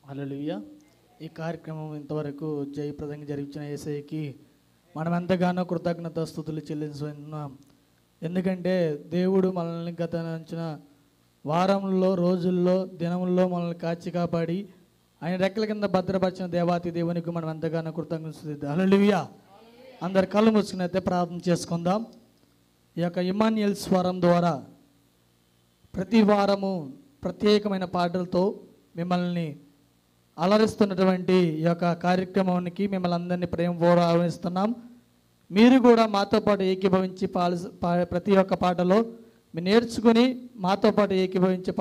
హల్లెలూయా. ఈ కార్యక్రమం ఇంతవరకు జయప్రదంగా జరిపించిన యేసయ్యకి మనం ఎంతగానో కృతజ్ఞతాస్తుతులు చెల్లిస్తున్నాం. ఎందుకంటే దేవుడు మనల్ని గతించిన వారంలో, రోజుల్లో, దినముల్లో మనల్ని కాచి కాపాడి ఆయన రెక్కల కింద భద్రపరిచిన దేవాతి దేవునికి మనం ఎంతగానో కృతజ్ఞత. హల్లెలూయా. అందరు కళ్ళు మూసుకునైతే ప్రార్థన చేసుకుందాం. ఈ యొక్క ఇమ్మాన్యుయేల్ స్వరం ద్వారా ప్రతి వారము ప్రత్యేకమైన పాటలతో మిమ్మల్ని అలరిస్తున్నటువంటి ఈ యొక్క కార్యక్రమానికి మిమ్మల్ని అందరినీ ప్రేమపూర్వకంగా ఆహ్వానిస్తున్నాం. మీరు కూడా మాతో పాటు ఏకీభవించి ప్రతి ఒక్క పాటలో మీరు నేర్చుకుని మాతో పాటు ఏకీభవించి